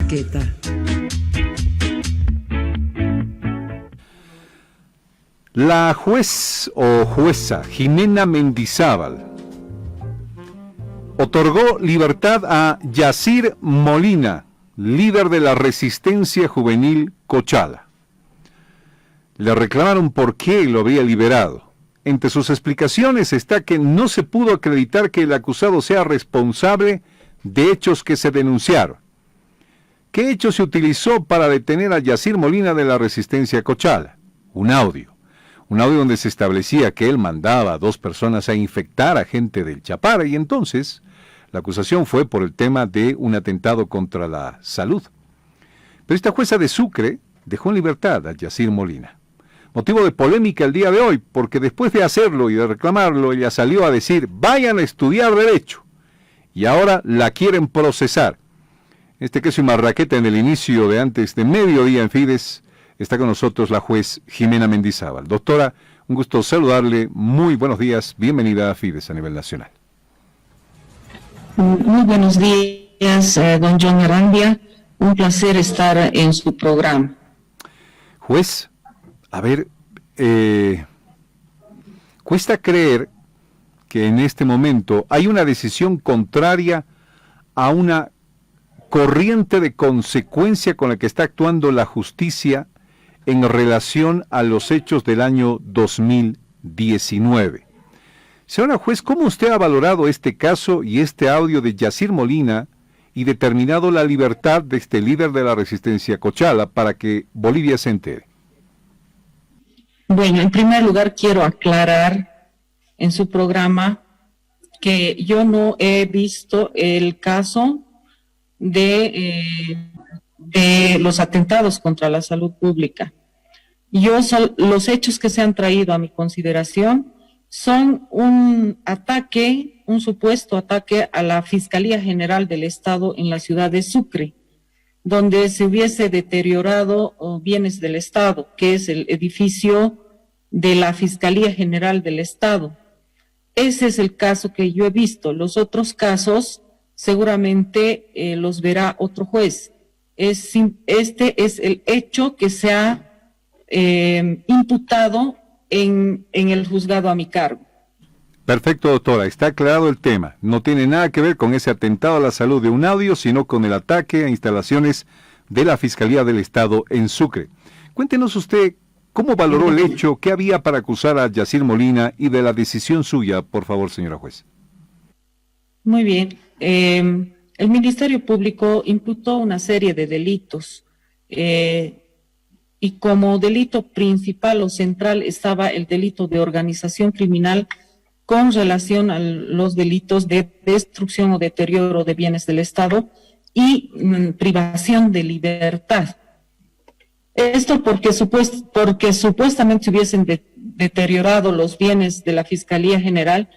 Marraqueta. La juez o jueza Jimena Mendizábal otorgó libertad a Yacir Molina, líder de la resistencia juvenil Cochala. Le reclamaron por qué lo había liberado. Entre sus explicaciones está que no se pudo acreditar que el acusado sea responsable de hechos que se denunciaron. ¿Qué hecho se utilizó para detener a Yacir Molina de la resistencia Cochala? Un audio donde se establecía que él mandaba a 2 personas a infectar a gente del Chapare, y entonces la acusación fue por el tema de un atentado contra la salud. Pero esta jueza de Sucre dejó en libertad a Yacir Molina. Motivo de polémica el día de hoy, porque después de hacerlo y de reclamarlo, ella salió a decir, vayan a estudiar Derecho, y ahora la quieren procesar. Este Queso y Marraqueta, en el inicio de antes de mediodía en Fides, está con nosotros la juez Jimena Mendizábal. Doctora, un gusto saludarle, muy buenos días, bienvenida a Fides a nivel nacional. Muy buenos días, don John Arandia, un placer estar en su programa. Juez, a ver, cuesta creer que en este momento hay una decisión contraria a una corriente de consecuencia con la que está actuando la justicia en relación a los hechos del año 2019. Señora juez, ¿cómo usted ha valorado este caso y este audio de Yacir Molina y determinado la libertad de este líder de la resistencia Cochala para que Bolivia se entere? Bueno, en primer lugar quiero aclarar en su programa que yo no he visto el caso de los atentados contra la salud pública. Los hechos que se han traído a mi consideración son un supuesto ataque a la Fiscalía General del Estado en la ciudad de Sucre, donde se hubiese deteriorado bienes del Estado, que es el edificio de la Fiscalía General del Estado. Ese es el caso que yo he visto. Los otros casos seguramente los verá otro juez. Este es el hecho que se ha imputado en el juzgado a mi cargo. Perfecto, doctora, está aclarado el tema. No tiene nada que ver con ese atentado a la salud de un audio, sino con el ataque a instalaciones de la Fiscalía del Estado en Sucre. Cuéntenos usted cómo valoró el hecho, qué había para acusar a Yacir Molina y de la decisión suya, por favor, señora juez. Muy bien. El Ministerio Público imputó una serie de delitos y como delito principal o central estaba el delito de organización criminal con relación a los delitos de destrucción o deterioro de bienes del Estado y privación de libertad. Esto porque supuestamente se hubiesen deteriorado los bienes de la Fiscalía General,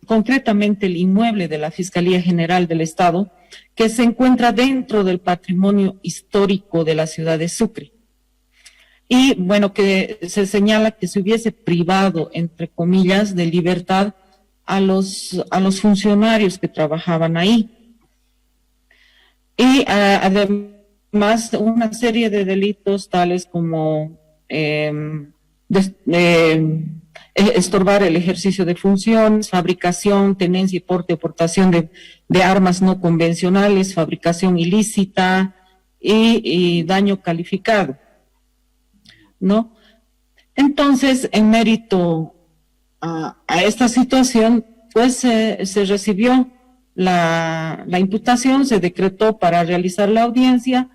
concretamente el inmueble de la Fiscalía General del Estado, que se encuentra dentro del patrimonio histórico de la ciudad de Sucre. Y bueno, que se señala que se hubiese privado, entre comillas, de libertad a los funcionarios que trabajaban ahí. Y además una serie de delitos tales como estorbar el ejercicio de funciones, fabricación, tenencia y porte o portación de armas no convencionales, fabricación ilícita y daño calificado, ¿no? Entonces, en mérito a esta situación, pues se recibió la imputación, se decretó para realizar la audiencia.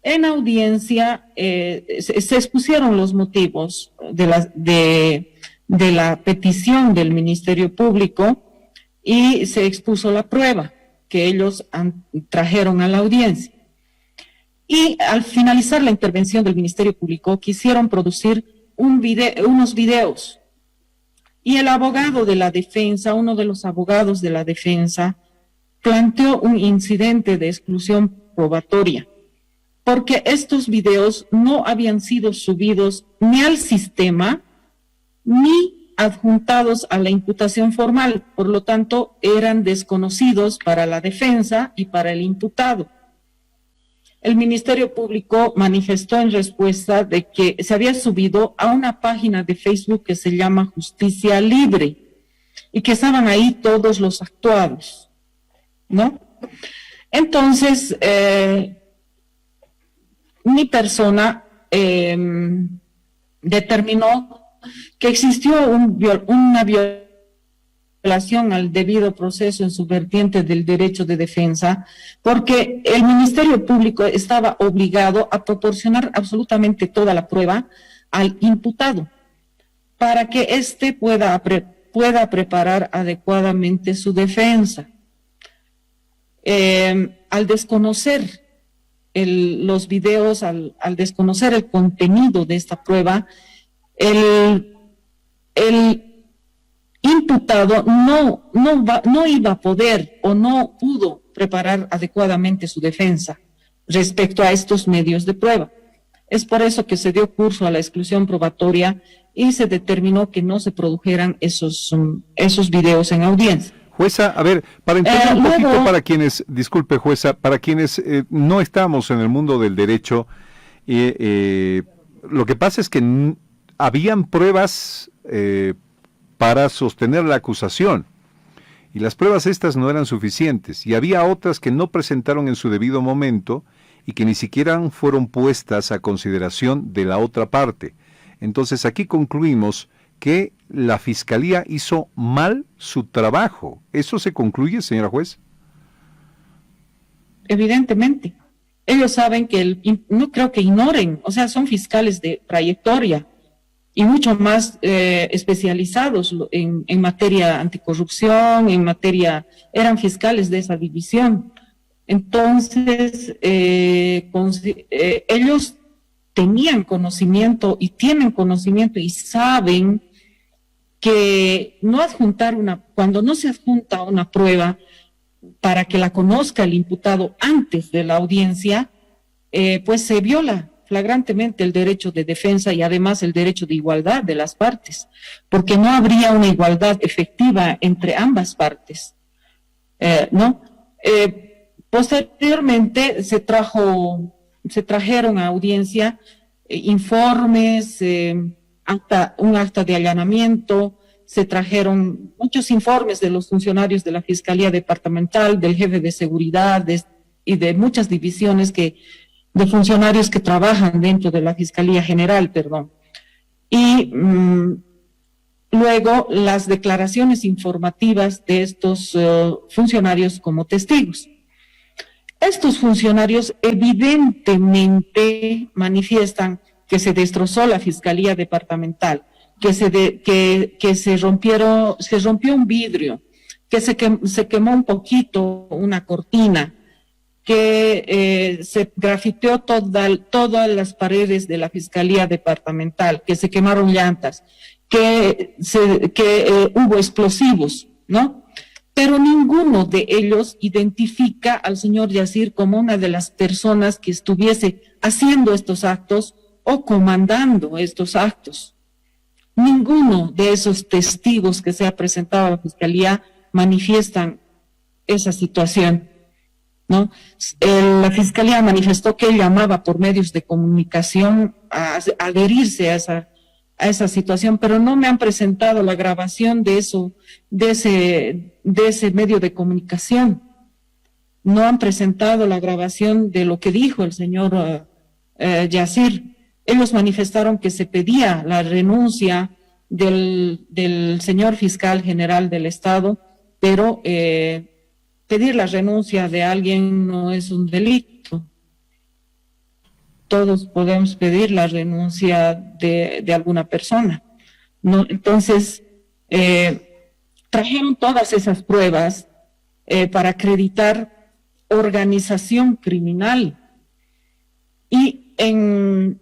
En audiencia se expusieron los motivos de la petición del Ministerio Público y se expuso la prueba que ellos trajeron a la audiencia. Y al finalizar la intervención del Ministerio Público quisieron producir unos videos. Y el abogado de la defensa, uno de los abogados de la defensa, planteó un incidente de exclusión probatoria, porque estos videos no habían sido subidos ni al sistema ni adjuntados a la imputación formal, por lo tanto eran desconocidos para la defensa y para el imputado. el Ministerio Público manifestó en respuesta de que se había subido a una página de Facebook que se llama Justicia Libre y que estaban ahí todos los actuados, ¿no? Entonces, mi persona determinó que existió una violación al debido proceso en su vertiente del derecho de defensa, porque el Ministerio Público estaba obligado a proporcionar absolutamente toda la prueba al imputado para que éste pueda preparar adecuadamente su defensa. Al desconocer los videos, al desconocer el contenido de esta prueba, el imputado no iba a poder o no pudo preparar adecuadamente su defensa respecto a estos medios de prueba. Es por eso que se dio curso a la exclusión probatoria y se determinó que no se produjeran esos videos en audiencia. Jueza, a ver, para entender un poquito para quienes, disculpe jueza, para quienes no estamos en el mundo del derecho, lo que pasa es que habían pruebas para sostener la acusación y las pruebas estas no eran suficientes y había otras que no presentaron en su debido momento y que ni siquiera fueron puestas a consideración de la otra parte. Entonces aquí concluimos que la Fiscalía hizo mal su trabajo. ¿Eso se concluye, señora juez? Evidentemente. Ellos saben que no creo que ignoren, o sea, son fiscales de trayectoria y mucho más especializados en materia anticorrupción, eran fiscales de esa división. Entonces, ellos tenían conocimiento y tienen conocimiento y saben que cuando no se adjunta una prueba para que la conozca el imputado antes de la audiencia, pues se viola flagrantemente el derecho de defensa y además el derecho de igualdad de las partes, porque no habría una igualdad efectiva entre ambas partes, ¿no? Posteriormente se trajeron a audiencia informes, un acta de allanamiento, se trajeron muchos informes de los funcionarios de la Fiscalía Departamental, del jefe de seguridad y de muchas divisiones de funcionarios que trabajan dentro de la Fiscalía General, Y luego las declaraciones informativas de estos funcionarios como testigos. Estos funcionarios evidentemente manifiestan que se destrozó la Fiscalía Departamental, que se rompió un vidrio, que se quemó un poquito una cortina, que se grafiteó todas las paredes de la Fiscalía Departamental, que se quemaron llantas, que hubo explosivos, ¿no? Pero ninguno de ellos identifica al señor Yacir como una de las personas que estuviese haciendo estos actos o comandando estos actos. Ninguno de esos testigos que se ha presentado a la Fiscalía manifiestan esa situación, ¿no? La Fiscalía manifestó que él llamaba por medios de comunicación a adherirse a esa situación, pero no me han presentado la grabación de ese medio de comunicación. No han presentado la grabación de lo que dijo el señor Yacir. Ellos manifestaron que se pedía la renuncia del señor fiscal general del Estado, pero pedir la renuncia de alguien no es un delito. Todos podemos pedir la renuncia de alguna persona, ¿no? Entonces, trajeron todas esas pruebas para acreditar organización criminal. Y en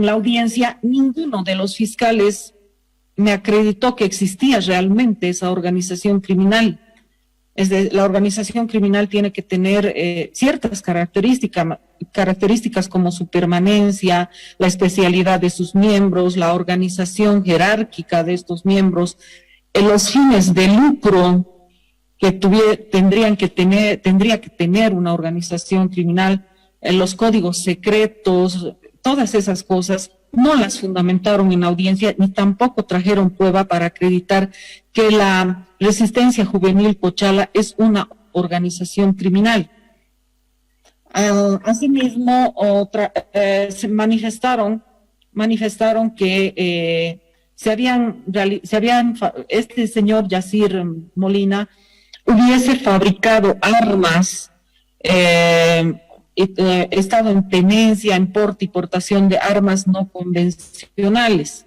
la audiencia, ninguno de los fiscales me acreditó que existía realmente esa organización criminal. La organización criminal tiene que tener ciertas características como su permanencia, la especialidad de sus miembros, la organización jerárquica de estos miembros, los fines de lucro que tendría que tener una organización criminal, los códigos secretos, todas esas cosas, no las fundamentaron en audiencia ni tampoco trajeron prueba para acreditar que la Resistencia Juvenil Cochala es una organización criminal. Asimismo, se manifestaron que este señor Yacir Molina hubiese fabricado armas, estado en tenencia, en porte y portación de armas no convencionales.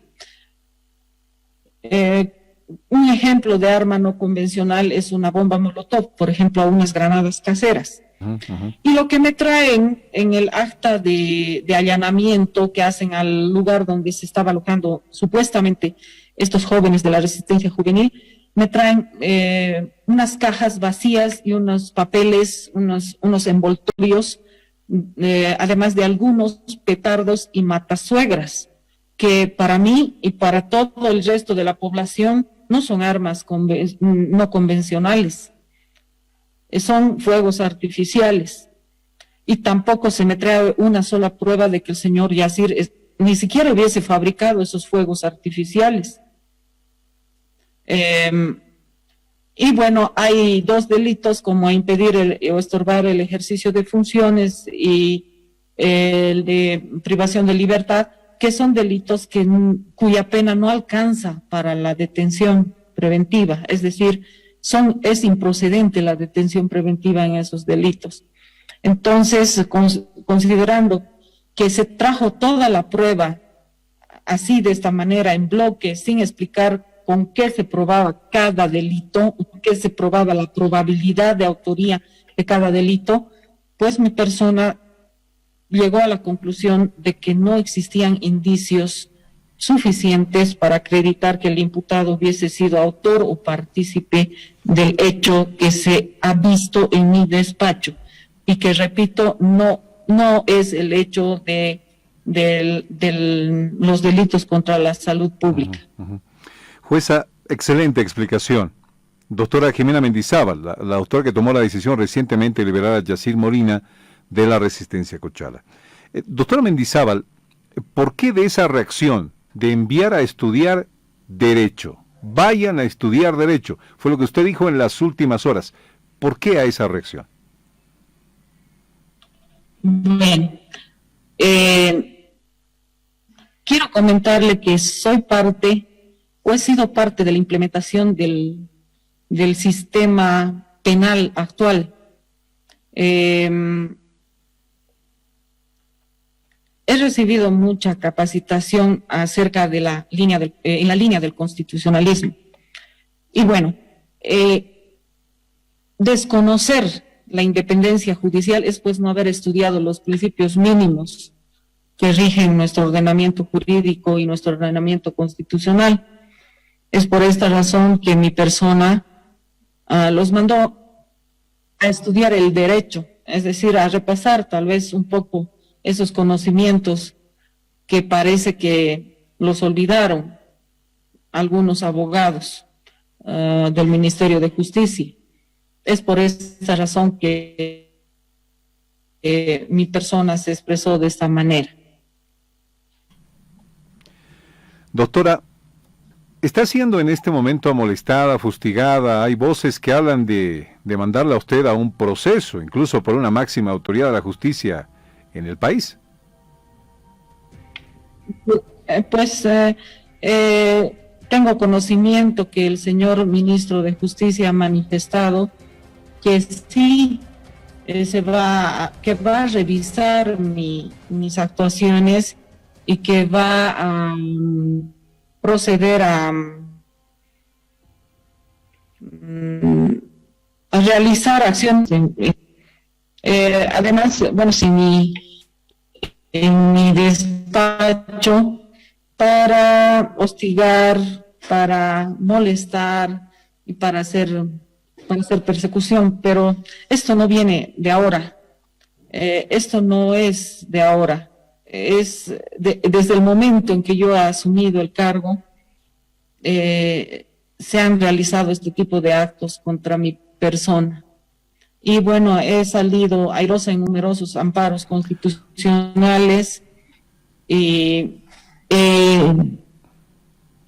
Un ejemplo de arma no convencional es una bomba molotov, por ejemplo, unas granadas caseras. Y lo que me traen en el acta de allanamiento que hacen al lugar donde se estaba alojando supuestamente estos jóvenes de la Resistencia Juvenil, me traen unas cajas vacías y unos papeles, unos envoltorios, además de algunos petardos y matasuegras, que para mí y para todo el resto de la población no son armas no convencionales. Son fuegos artificiales, y tampoco se me trae una sola prueba de que el señor Yacir ni siquiera hubiese fabricado esos fuegos artificiales. Y bueno, hay dos delitos como impedir o estorbar el ejercicio de funciones y el de privación de libertad, que son delitos cuya pena no alcanza para la detención preventiva, es decir, es improcedente la detención preventiva en esos delitos. Entonces, considerando que se trajo toda la prueba así, de esta manera, en bloque, sin explicar con qué se probaba cada delito, con qué se probaba la probabilidad de autoría de cada delito, pues mi persona llegó a la conclusión de que no existían indicios suficientes para acreditar que el imputado hubiese sido autor o partícipe del hecho que se ha visto en mi despacho, y que, repito, no es el hecho de los delitos contra la salud pública. Jueza, excelente explicación. Doctora Jimena Mendizábal, la doctora que tomó la decisión recientemente de liberar a Yacir Molina de la Resistencia Cochala. Doctora Mendizábal, ¿por qué de esa reacción de enviar a estudiar Derecho? Vayan a estudiar Derecho. Fue lo que usted dijo en las últimas horas. ¿Por qué a esa reacción? Bien. Quiero comentarle que soy parte, o he sido parte de la implementación del sistema penal actual. He recibido mucha capacitación acerca de en la línea del constitucionalismo. Y bueno, desconocer la independencia judicial es pues no haber estudiado los principios mínimos que rigen nuestro ordenamiento jurídico y nuestro ordenamiento constitucional. Es por esta razón que mi persona los mandó a estudiar el derecho, es decir, a repasar tal vez un poco esos conocimientos que parece que los olvidaron algunos abogados del Ministerio de Justicia. Es por esta razón que mi persona se expresó de esta manera. Doctora, ¿está siendo en este momento amolestada, fustigada? Hay voces que hablan de mandarla a usted a un proceso, incluso por una máxima autoridad de la justicia en el país. Tengo conocimiento que el señor ministro de Justicia ha manifestado que sí que va a revisar mis actuaciones y que va a proceder a realizar acciones. Además, bueno, en mi despacho, para hostigar, para molestar y para hacer persecución, pero esto no viene de ahora, esto no es de ahora, desde el momento en que yo he asumido el cargo, se han realizado este tipo de actos contra mi persona. Y bueno, he salido airosa en numerosos amparos constitucionales y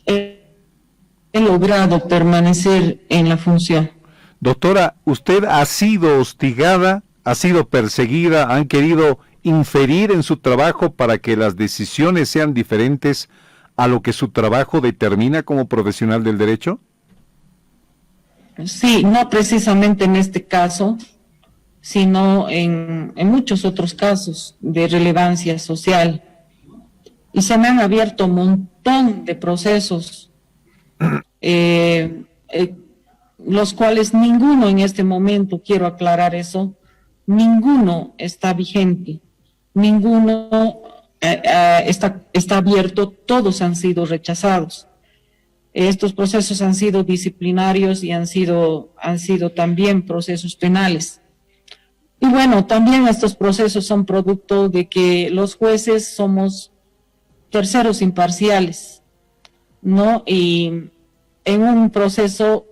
he logrado permanecer en la función. Doctora, ¿usted ha sido hostigada, ha sido perseguida, han querido inferir en su trabajo para que las decisiones sean diferentes a lo que su trabajo determina como profesional del derecho? Sí, no precisamente en este caso, sino en muchos otros casos de relevancia social. Y se me han abierto un montón de procesos, los cuales ninguno en este momento, quiero aclarar eso, ninguno está vigente, ninguno está abierto, todos han sido rechazados. Estos procesos han sido disciplinarios y han sido también procesos penales. Y bueno, también estos procesos son producto de que los jueces somos terceros imparciales, ¿no? Y en un proceso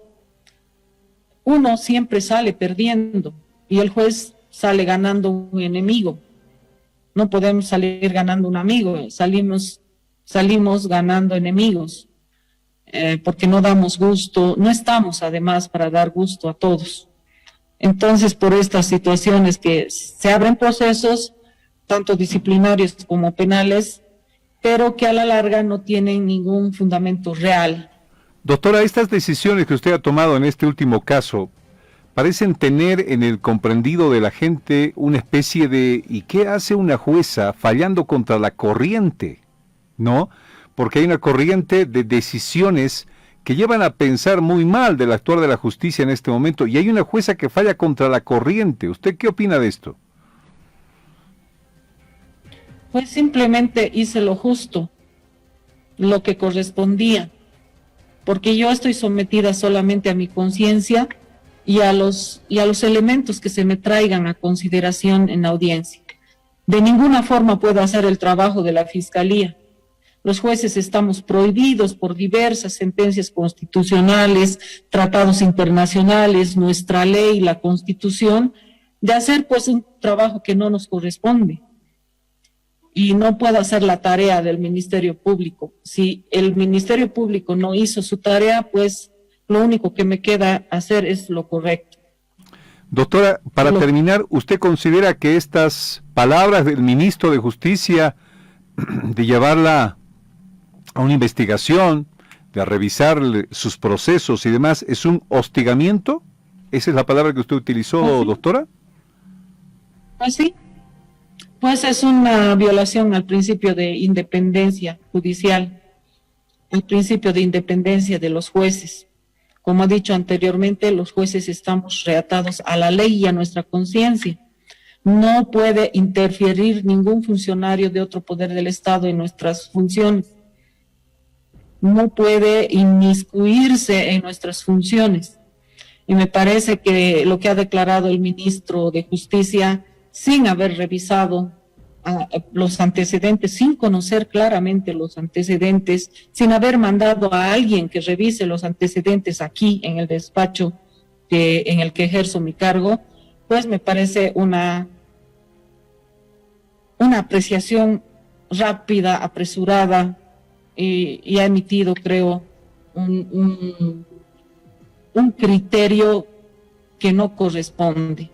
uno siempre sale perdiendo y el juez sale ganando un enemigo. No podemos salir ganando un amigo, salimos ganando enemigos, porque no damos gusto, no estamos además para dar gusto a todos. Entonces, por estas situaciones que se abren procesos, tanto disciplinarios como penales, pero que a la larga no tienen ningún fundamento real. Doctora, estas decisiones que usted ha tomado en este último caso parecen tener en el comprendido de la gente una especie de ¿y qué hace una jueza fallando contra la corriente? ¿No? Porque hay una corriente de decisiones que llevan a pensar muy mal del actuar de la justicia en este momento, y hay una jueza que falla contra la corriente. ¿Usted qué opina de esto? Pues simplemente hice lo justo, lo que correspondía, porque yo estoy sometida solamente a mi conciencia y a los elementos que se me traigan a consideración en la audiencia. De ninguna forma puedo hacer el trabajo de la Fiscalía. Los jueces estamos prohibidos por diversas sentencias constitucionales, tratados internacionales, nuestra ley, la Constitución, de hacer pues un trabajo que no nos corresponde. Y no puedo hacer la tarea del Ministerio Público. Si el Ministerio Público no hizo su tarea, pues lo único que me queda hacer es lo correcto. Doctora, para terminar, ¿usted considera que estas palabras del ministro de Justicia de llevarla a una investigación, de revisar sus procesos y demás, es un hostigamiento? ¿Esa es la palabra que usted utilizó, ¿Ah, sí? doctora? Pues sí, pues es una violación al principio de independencia judicial, al principio de independencia de los jueces. Como he dicho anteriormente, los jueces estamos reatados a la ley y a nuestra conciencia. No puede interferir ningún funcionario de otro poder del Estado en nuestras funciones. No puede inmiscuirse en nuestras funciones. Y me parece que lo que ha declarado el ministro de Justicia, sin haber revisado los antecedentes, sin conocer claramente los antecedentes, sin haber mandado a alguien que revise los antecedentes aquí en el despacho en el que ejerzo mi cargo, pues me parece una apreciación rápida, apresurada, y ha emitido, creo, un criterio que no corresponde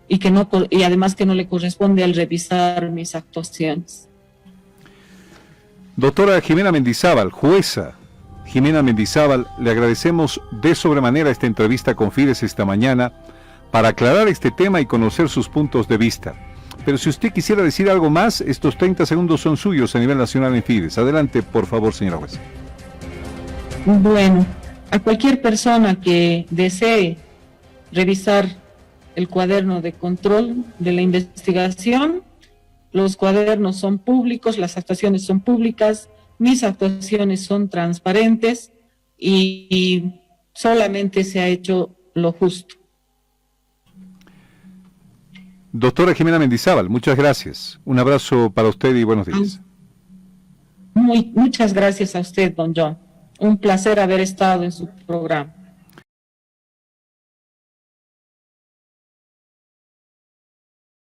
y además que no le corresponde al revisar mis actuaciones. Doctora Jimena Mendizábal, jueza Jimena Mendizábal, le agradecemos de sobremanera esta entrevista con Fides esta mañana para aclarar este tema y conocer sus puntos de vista. Pero si usted quisiera decir algo más, estos 30 segundos son suyos a nivel nacional en Fides. Adelante, por favor, señora jueza. Bueno, a cualquier persona que desee revisar el cuaderno de control de la investigación, los cuadernos son públicos, las actuaciones son públicas, mis actuaciones son transparentes y solamente se ha hecho lo justo. Doctora Jimena Mendizábal, muchas gracias. Un abrazo para usted y buenos días. Muchas gracias a usted, don John. Un placer haber estado en su programa.